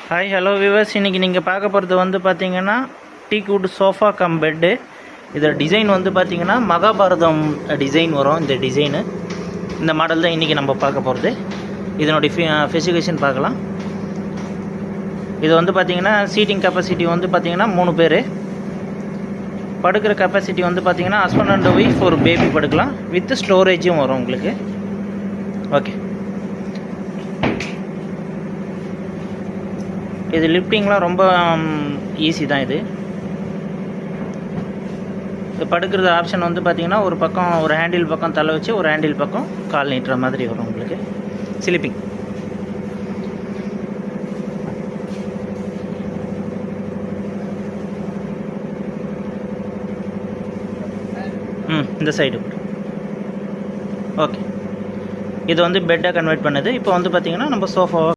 Hi hello viewers, இன்றைக்கி நீங்கள் பார்க்க போகிறது வந்து பார்த்தீங்கன்னா டீக்வுட் சோஃபா கம் பெட்டு. இதோட டிசைன் வந்து பார்த்தீங்கன்னா மகாபாரதம் டிசைன் வரும். இந்த டிசைனு இந்த மாடல் தான் இன்றைக்கி நம்ம பார்க்க போகிறது. இதனுடைய ஸ்பெசிஃபிகேஷன் பார்க்கலாம். இது வந்து பார்த்தீங்கன்னா சீட்டிங் கெப்பாசிட்டி வந்து பார்த்தீங்கன்னா 3 பேர். படுக்கிற கெப்பாசிட்டி வந்து பார்த்தீங்கன்னா ஹஸ்பண்ட் அண்ட் ஒய்ஃப் ஒரு பேபி படுக்கலாம். வித் ஸ்டோரேஜும் வரும் உங்களுக்கு. ஓகே, இது லிஃப்டிங்லாம் ரொம்ப ஈஸி தான். இது படுக்கிறது ஆப்ஷன் வந்து பார்த்தீங்கன்னா ஒரு பக்கம் ஒரு ஹேண்டில் பக்கம் தலை வச்சு ஒரு ஹேண்டில் பக்கம் கால் நீட்டுற மாதிரி வரும் உங்களுக்கு. ஸ்லீப்பிங் இந்த சைடு. ஓகே, இது வந்து பெட்டாக கன்வெர்ட் பண்ணுது. இப்போ வந்து பார்த்தீங்கன்னா நம்ம சோஃபாவை